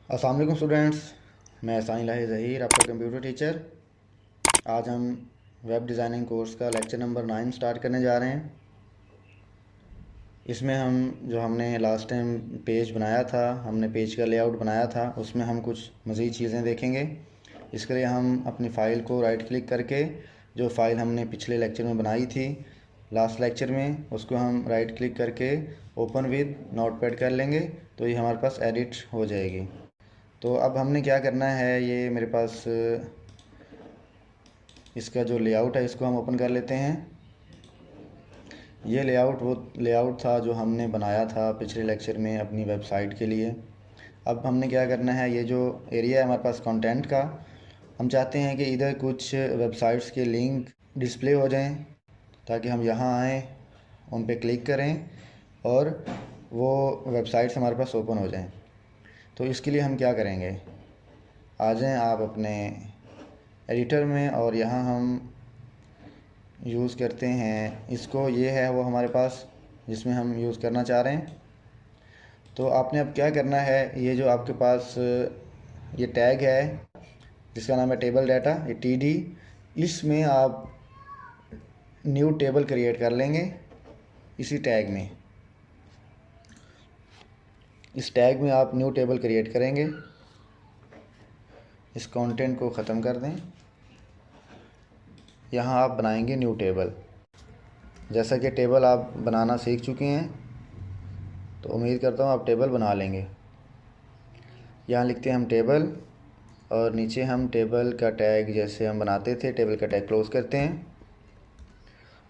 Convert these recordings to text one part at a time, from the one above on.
अस्सलाम वालेकुम स्टूडेंट्स। मैं सानी लाही ज़हीर, आपका कंप्यूटर टीचर। आज हम वेब डिज़ाइनिंग कोर्स का लेक्चर नंबर 9 स्टार्ट करने जा रहे हैं। इसमें हमने लास्ट टाइम पेज बनाया था, हमने पेज का लेआउट बनाया था, उसमें हम कुछ मज़ीद चीज़ें देखेंगे। इसके लिए हम अपनी फ़ाइल को राइट क्लिक करके जो फ़ाइल हमने पिछले लेक्चर में बनाई थी लास्ट लेक्चर में, उसको हम राइट क्लिक करके ओपन विद नोटपैड कर लेंगे, तो ये हमारे पास एडिट हो जाएगी। तो अब हमने क्या करना है, ये मेरे पास इसका जो लेआउट है इसको हम ओपन कर लेते हैं। ये लेआउट वो लेआउट था जो हमने बनाया था पिछले लेक्चर में अपनी वेबसाइट के लिए। अब हमने क्या करना है, ये जो एरिया है हमारे पास कंटेंट का, हम चाहते हैं कि इधर कुछ वेबसाइट्स के लिंक डिस्प्ले हो जाएं, ताकि हम यहाँ आएँ, उन पे क्लिक करें और वो वेबसाइट्स हमारे पास ओपन हो जाएं। तो इसके लिए हम क्या करेंगे, आ जाएं आप अपने एडिटर में, और यहाँ हम यूज़ करते हैं इसको। ये है वो हमारे पास जिसमें हम यूज़ करना चाह रहे हैं। तो आपने अब क्या करना है, ये जो आपके पास ये टैग है जिसका नाम है टेबल डाटा, ये टीडी, इसमें आप न्यू टेबल क्रिएट कर लेंगे। इसी टैग में, इस टैग में आप न्यू टेबल क्रिएट करेंगे। इस कंटेंट को ख़त्म कर दें। यहाँ आप बनाएंगे न्यू टेबल। जैसा कि टेबल आप बनाना सीख चुके हैं, तो उम्मीद करता हूँ आप टेबल बना लेंगे। यहाँ लिखते हैं हम टेबल, और नीचे हम टेबल का टैग जैसे हम बनाते थे, टेबल का टैग क्लोज़ करते हैं।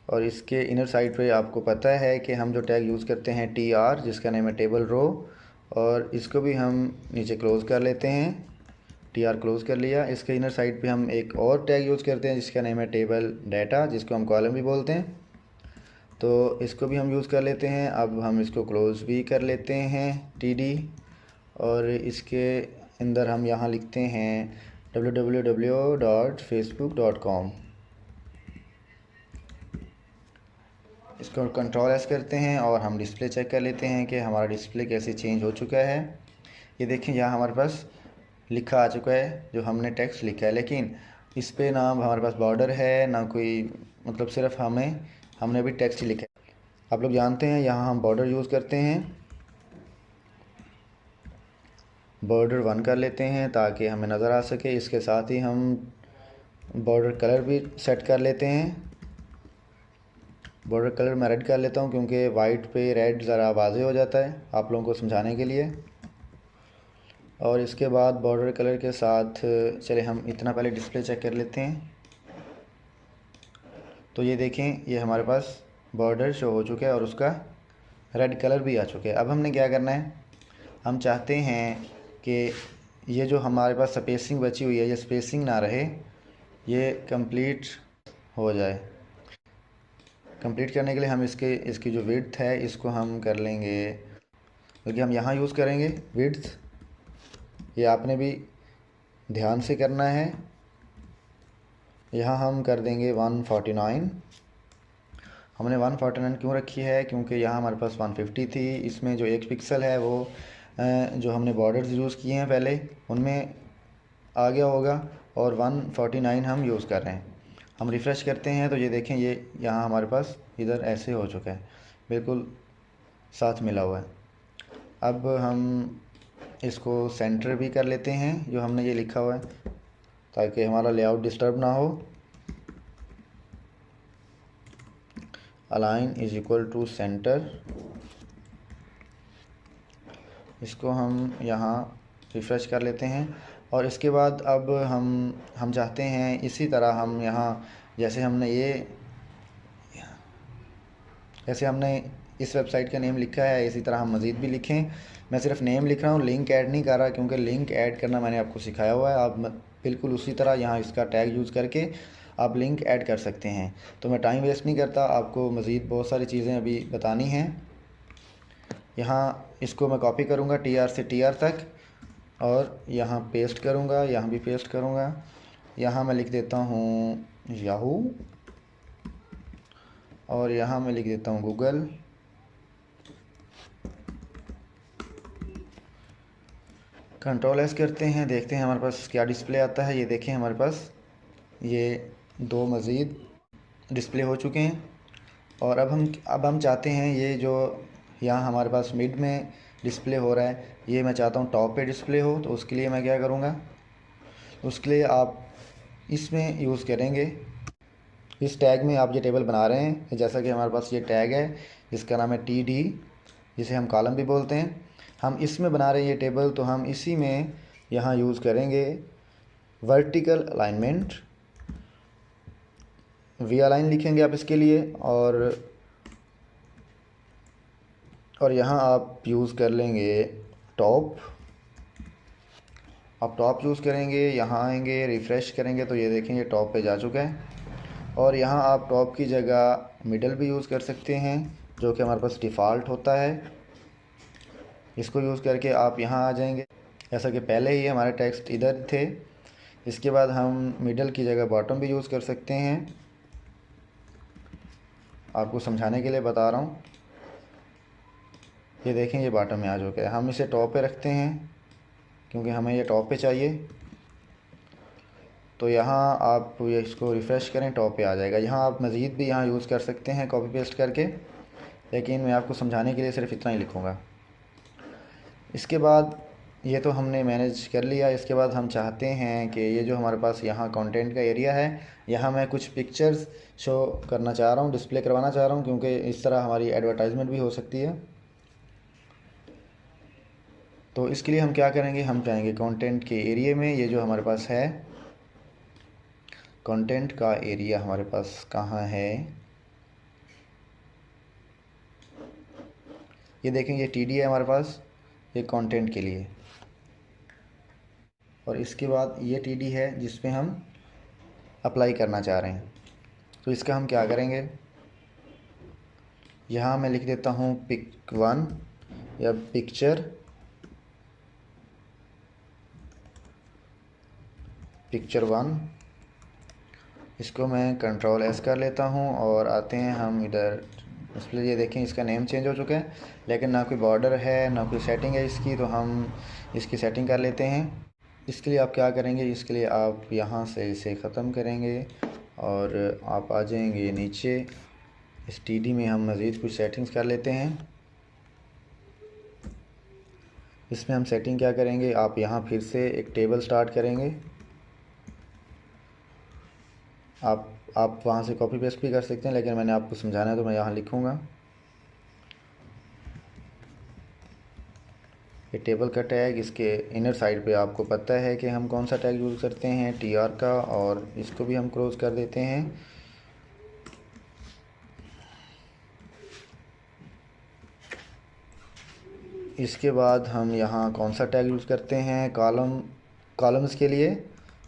और इसके इनर साइड पे आपको पता है कि हम जो टैग यूज़ करते हैं TR, जिसका नेम है टेबल रो, और इसको भी हम नीचे क्लोज़ कर लेते हैं। TR क्लोज़ कर लिया। इसके इनर साइड पे हम एक और टैग यूज़ करते हैं जिसका नेम है टेबल डाटा, जिसको हम कॉलम भी बोलते हैं। तो इसको भी हम यूज़ कर लेते हैं। अब हम इसको क्लोज़ भी कर लेते हैं TD, और इसके अंदर हम यहाँ लिखते हैं www.facebook.com। इसको कंट्रोल एस करते हैं और हम डिस्प्ले चेक कर लेते हैं कि हमारा डिस्प्ले कैसे चेंज हो चुका है। ये देखें, यहाँ हमारे पास लिखा आ चुका है जो हमने टेक्स्ट लिखा है, लेकिन इस पे ना हमारे पास बॉर्डर है ना कोई, मतलब सिर्फ हमने अभी टेक्स्ट ही लिखा है। आप लोग जानते हैं यहाँ हम बॉर्डर यूज़ करते हैं। बॉर्डर 1 कर लेते हैं ताकि हमें नज़र आ सके। इसके साथ ही हम बॉर्डर कलर भी सेट कर लेते हैं। बॉर्डर कलर मैं रेड कर लेता हूँ क्योंकि वाइट पे रेड ज़रा वाज़ेह हो जाता है आप लोगों को समझाने के लिए। और इसके बाद बॉर्डर कलर के साथ चले हम इतना पहले डिस्प्ले चेक कर लेते हैं। तो ये देखें, ये हमारे पास बॉर्डर शो हो चुका है और उसका रेड कलर भी आ चुका है। अब हमने क्या करना है, हम चाहते हैं कि ये जो हमारे पास स्पेसिंग बची हुई है, ये स्पेसिंग ना रहे, ये कंप्लीट हो जाए। कंप्लीट करने के लिए हम इसकी जो विड्थ है इसको हम कर लेंगे, बल्कि हम यहाँ यूज़ करेंगे विड्थ। ये आपने भी ध्यान से करना है। यहाँ हम कर देंगे 149। हमने 149 क्यों रखी है, क्योंकि यहाँ हमारे पास 150 थी। इसमें जो 1 पिक्सल है वो जो हमने बॉर्डर्स यूज़ किए हैं पहले, उनमें आ गया होगा, और 149 हम यूज़ कर रहे हैं। हम रिफ़्रेश करते हैं तो ये देखें, ये यहाँ हमारे पास इधर ऐसे हो चुका है, बिल्कुल साथ मिला हुआ है। अब हम इसको सेंटर भी कर लेते हैं जो हमने ये लिखा हुआ है, ताकि हमारा लेआउट डिस्टर्ब ना हो। Align is equal to centre. इसको हम यहाँ रिफ़्रेश कर लेते हैं। और इसके बाद अब हम चाहते हैं इसी तरह हम यहाँ जैसे हमने इस वेबसाइट का नेम लिखा है, इसी तरह हम मज़ीद भी लिखें। मैं सिर्फ नेम लिख रहा हूँ, लिंक ऐड नहीं कर रहा, क्योंकि लिंक ऐड करना मैंने आपको सिखाया हुआ है। आप बिल्कुल उसी तरह यहाँ इसका टैग यूज़ करके आप लिंक ऐड कर सकते हैं। तो मैं टाइम वेस्ट नहीं करता, आपको मज़ीद बहुत सारी चीज़ें अभी बतानी हैं। यहाँ इसको मैं कॉपी करूँगा TR से TR तक, और यहाँ पेस्ट करूँगा, यहाँ भी पेस्ट करूँगा। यहाँ मैं लिख देता हूँ याहू, और यहाँ मैं लिख देता हूँ गूगल। कंट्रोल एस करते हैं, देखते हैं हमारे पास क्या डिस्प्ले आता है। ये देखें हमारे पास ये दो मज़ीद डिस्प्ले हो चुके हैं। और अब हम चाहते हैं ये जो यहाँ हमारे पास मिड में डिस्प्ले हो रहा है, ये मैं चाहता हूँ टॉप पे डिस्प्ले हो। तो उसके लिए मैं क्या करूँगा, उसके लिए आप इसमें यूज़ करेंगे, इस टैग में आप ये टेबल बना रहे हैं। जैसा कि हमारे पास ये टैग है जिसका नाम है TD, जिसे हम कॉलम भी बोलते हैं। हम इसमें बना रहे हैं ये टेबल, तो हम इसी में यहाँ यूज़ करेंगे वर्टिकल अलाइनमेंट, वी अलाइन लिखेंगे आप इसके लिए। और यहाँ आप यूज़ कर लेंगे टॉप। आप टॉप यूज़ करेंगे, यहाँ आएंगे, रिफ़्रेश करेंगे तो ये देखेंगे टॉप पे जा चुका है। और यहाँ आप टॉप की जगह मिडल भी यूज़ कर सकते हैं, जो कि हमारे पास डिफ़ॉल्ट होता है। इसको यूज़ करके आप यहाँ आ जाएंगे। जैसा कि पहले ही हमारे टेक्स्ट इधर थे। इसके बाद हम मिडल की जगह बॉटम भी यूज़ कर सकते हैं। आपको समझाने के लिए बता रहा हूँ। ये देखें ये बॉटम में आ चुका है। हम इसे टॉप पे रखते हैं क्योंकि हमें ये टॉप पे चाहिए। तो यहाँ आप ये इसको रिफ़्रेश करें, टॉप पे आ जाएगा। यहाँ आप मज़ीद भी यहाँ यूज़ कर सकते हैं कॉपी पेस्ट करके, लेकिन मैं आपको समझाने के लिए सिर्फ इतना ही लिखूँगा। इसके बाद ये तो हमने मैनेज कर लिया। इसके बाद हम चाहते हैं कि ये जो हमारे पास यहाँ कंटेंट का एरिया है, यहाँ मैं कुछ पिक्चर्स शो करना चाह रहा हूँ, डिस्प्ले करवाना चाह रहा हूँ, क्योंकि इस तरह हमारी एडवर्टाइजमेंट भी हो सकती है। तो इसके लिए हम क्या करेंगे, हम जाएंगे कंटेंट के एरिया में। ये जो हमारे पास है कंटेंट का एरिया, हमारे पास कहाँ है, ये देखेंगे TD है हमारे पास, ये कंटेंट के लिए। और इसके बाद ये TD है जिस पे हम अप्लाई करना चाह रहे हैं। तो इसका हम क्या करेंगे, यहाँ मैं लिख देता हूँ pic1 या पिक्चर 1। इसको मैं कंट्रोल S कर लेता हूँ और आते हैं हम इधर डिस्प्ले। ये देखें इसका नेम चेंज हो चुका है, लेकिन ना कोई बॉर्डर है ना कोई सेटिंग है इसकी। तो हम इसकी सेटिंग कर लेते हैं। इसके लिए आप क्या करेंगे, इसके लिए आप यहाँ से इसे ख़त्म करेंगे और आप आ जाएंगे नीचे। इस TD में हम मज़ीद कुछ सेटिंग्स कर लेते हैं। इसमें हम सेटिंग क्या करेंगे, आप यहाँ फिर से एक टेबल स्टार्ट करेंगे। आप वहाँ से कॉपी पेस्ट भी कर सकते हैं, लेकिन मैंने आपको समझाना है तो मैं यहाँ लिखूँगा। ये टेबल का टैग, इसके इनर साइड पे आपको पता है कि हम कौन सा टैग यूज़ करते हैं, TR का। और इसको भी हम क्लोज़ कर देते हैं। इसके बाद हम यहाँ कौन सा टैग यूज़ करते हैं कॉलम्स के लिए,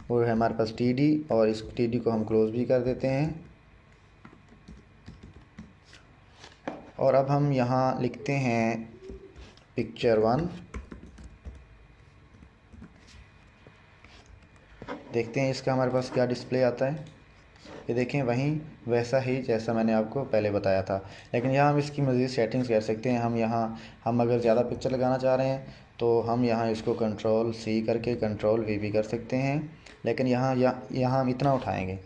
वो है हमारे पास TD। और इस TD को हम क्लोज़ भी कर देते हैं। और अब हम यहाँ लिखते हैं पिक्चर 1। देखते हैं इसका हमारे पास क्या डिस्प्ले आता है। ये देखें वहीं वैसा ही जैसा मैंने आपको पहले बताया था, लेकिन यहाँ हम इसकी मज़ीद सेटिंग्स कर सकते हैं। हम अगर ज़्यादा पिक्चर लगाना चाह रहे हैं तो हम यहाँ इसको कंट्रोल C करके कंट्रोल V भी कर सकते हैं। लेकिन यहाँ हम इतना उठाएंगे,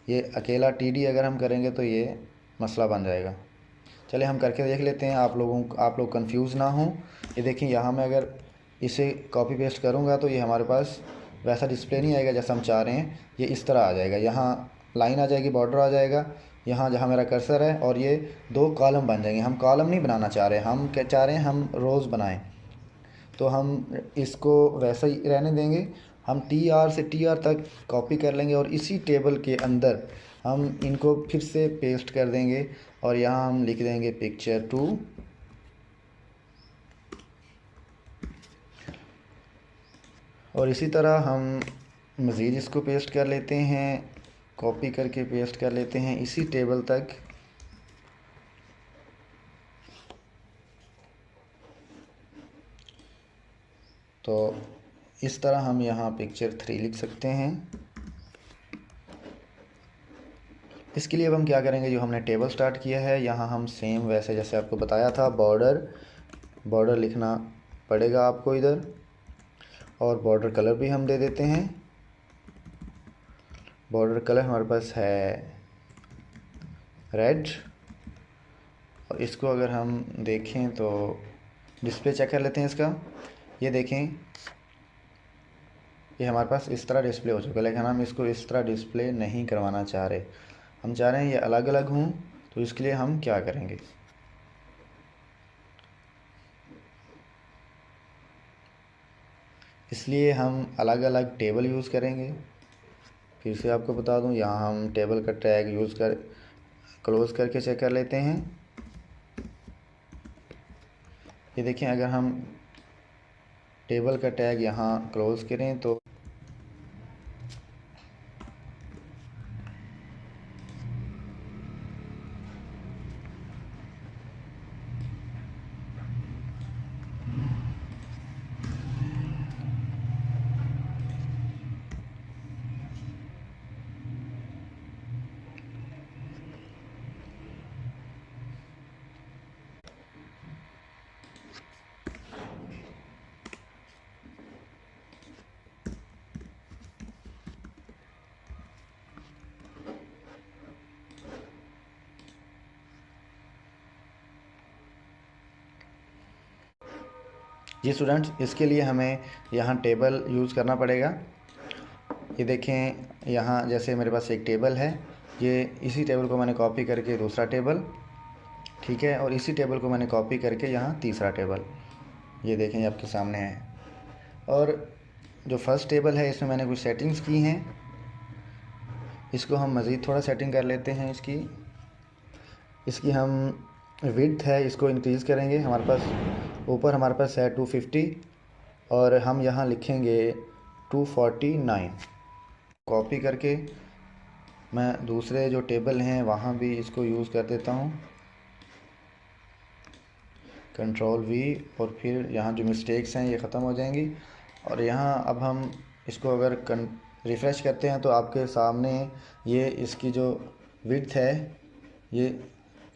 ये अकेला TD अगर हम करेंगे तो ये मसला बन जाएगा। चलिए हम करके देख लेते हैं, आप लोग कंफ्यूज ना हों। ये देखिए यहाँ मैं अगर इसे कॉपी पेस्ट करूँगा तो ये हमारे पास वैसा डिस्प्ले नहीं आएगा जैसा हम चाह रहे हैं। ये इस तरह आ जाएगा, यहाँ लाइन आ जाएगी, बॉर्डर आ जाएगा यहाँ जहाँ मेरा कर्सर है, और ये दो कॉलम बन जाएंगे। हम कॉलम नहीं बनाना चाह रहे, हम क्या चाह रहे हैं, हम रोज़ बनाएं। तो हम इसको वैसा ही रहने देंगे। हम TR से TR तक कॉपी कर लेंगे और इसी टेबल के अंदर हम इनको फिर से पेस्ट कर देंगे। और यहाँ हम लिख देंगे पिक्चर 2। और इसी तरह हम मज़ीद इसको पेस्ट कर लेते हैं, कॉपी करके पेस्ट कर लेते हैं इसी टेबल तक। तो इस तरह हम यहाँ पिक्चर 3 लिख सकते हैं। इसके लिए अब हम क्या करेंगे, जो हमने टेबल स्टार्ट किया है यहाँ हम सेम वैसे जैसे आपको बताया था बॉर्डर लिखना पड़ेगा आपको इधर। और बॉर्डर कलर भी हम दे देते हैं। बॉर्डर कलर हमारे पास है रेड। और इसको अगर हम देखें तो डिस्प्ले चेक कर लेते हैं इसका। ये देखें, ये हमारे पास इस तरह डिस्प्ले हो चुका है, लेकिन हम इसको इस तरह डिस्प्ले नहीं करवाना चाह रहे। हम चाह रहे हैं ये अलग अलग हों। तो इसके लिए हम क्या करेंगे, इसलिए हम अलग अलग टेबल यूज़ करेंगे। फिर से आपको बता दूं, यहाँ हम टेबल का टैग यूज़ कर क्लोज़ करके चेक कर लेते हैं। ये देखें, अगर हम टेबल का टैग यहाँ क्लोज़ करें तो जी स्टूडेंट्स, इसके लिए हमें यहाँ टेबल यूज़ करना पड़ेगा। ये देखें, यहाँ जैसे मेरे पास एक टेबल है, ये इसी टेबल को मैंने कॉपी करके दूसरा टेबल, ठीक है, और इसी टेबल को मैंने कॉपी करके यहाँ तीसरा टेबल, ये देखें ये आपके सामने है। और जो फर्स्ट टेबल है इसमें मैंने कुछ सेटिंग्स की हैं, इसको हम मज़ीद थोड़ा सेटिंग कर लेते हैं। इसकी हम विड्थ है इसको इंक्रीज़ करेंगे। हमारे पास ऊपर हमारे पास है 250 और हम यहाँ लिखेंगे 249। कॉपी करके मैं दूसरे जो टेबल हैं वहाँ भी इसको यूज़ कर देता हूँ, कंट्रोल V, और फिर यहाँ जो मिस्टेक्स हैं ये ख़त्म हो जाएंगी। और यहाँ अब हम इसको अगर रिफ़्रेश करते हैं तो आपके सामने ये इसकी जो विड्थ है ये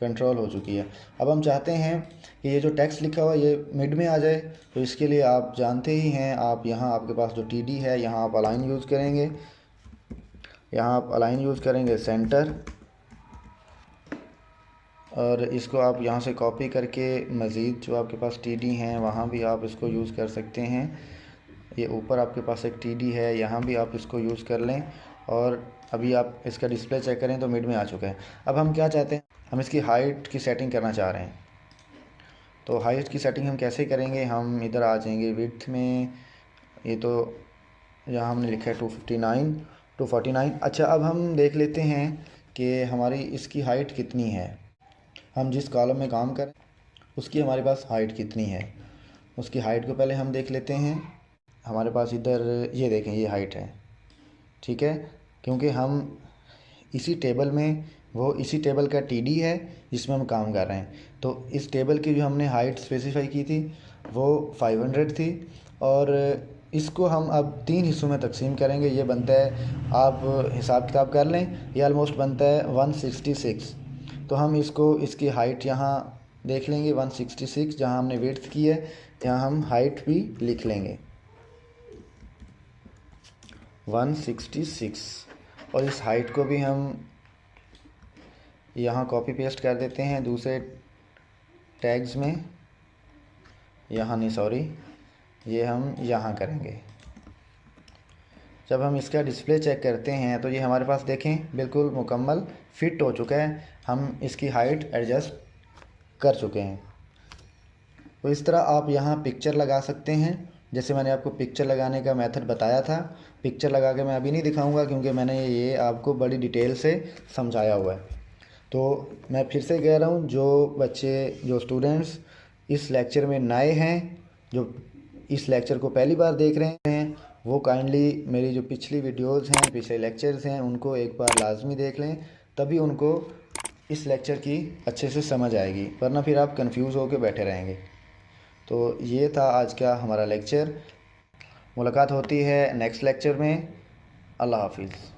कंट्रोल हो चुकी है। अब हम चाहते हैं कि ये जो टेक्स्ट लिखा हुआ है ये मिड में आ जाए। तो इसके लिए आप जानते ही हैं, आप यहाँ आपके पास जो TD है यहाँ आप अलाइन यूज़ करेंगे, यहाँ आप अलाइन यूज़ करेंगे सेंटर, और इसको आप यहाँ से कॉपी करके मज़ीद जो आपके पास TD हैं वहाँ भी आप इसको यूज़ कर सकते हैं। ये ऊपर आपके पास एक TD है, यहाँ भी आप इसको यूज़ कर लें। और अभी आप इसका डिस्प्ले चेक करें तो मिड में आ चुका है। अब हम क्या चाहते हैं, हम इसकी हाइट की सेटिंग करना चाह रहे हैं। तो हाइट की सेटिंग हम कैसे करेंगे, हम इधर आ जाएंगे विड्थ में, ये तो यहाँ हमने लिखा है 259 249। अच्छा, अब हम देख लेते हैं कि हमारी इसकी हाइट कितनी है। हम जिस कॉलम में काम करें उसकी हमारे पास हाइट कितनी है, उसकी हाइट को पहले हम देख लेते हैं। हमारे पास इधर ये देखें ये हाइट है, ठीक है, क्योंकि हम इसी टेबल में इसी टेबल का TD है जिसमें हम काम कर रहे हैं। तो इस टेबल की जो हमने हाइट स्पेसिफाई की थी वो 500 थी, और इसको हम अब 3 हिस्सों में तकसीम करेंगे। ये बनता है, आप हिसाब किताब कर लें, ये ऑलमोस्ट बनता है 166। तो हम इसकी हाइट यहाँ देख लेंगे 166, जहाँ हमने विड्थ की है यहाँ हम हाइट भी लिख लेंगे 166। और इस हाइट को भी हम यहाँ कॉपी पेस्ट कर देते हैं दूसरे टैग्स में, यहाँ नहीं सॉरी, ये हम यहाँ करेंगे। जब हम इसका डिस्प्ले चेक करते हैं तो ये हमारे पास देखें बिल्कुल मुकम्मल फिट हो चुका है, हम इसकी हाइट एडजस्ट कर चुके हैं। तो इस तरह आप यहाँ पिक्चर लगा सकते हैं, जैसे मैंने आपको पिक्चर लगाने का मेथड बताया था। पिक्चर लगा के मैं अभी नहीं दिखाऊंगा क्योंकि मैंने ये आपको बड़ी डिटेल से समझाया हुआ है। तो मैं फिर से कह रहा हूँ, जो स्टूडेंट्स इस लेक्चर में नए हैं, जो इस लेक्चर को पहली बार देख रहे हैं, वो काइंडली मेरी जो पिछली वीडियोज़ हैं, पिछले लेक्चर्स हैं, उनको एक बार लाजमी देख लें, तभी उनको इस लेक्चर की अच्छे से समझ आएगी, वरना फिर आप कंफ्यूज होकर बैठे रहेंगे। तो ये था आज का हमारा लेक्चर। मुलाकात होती है नेक्स्ट लेक्चर में। अल्लाह हाफिज़।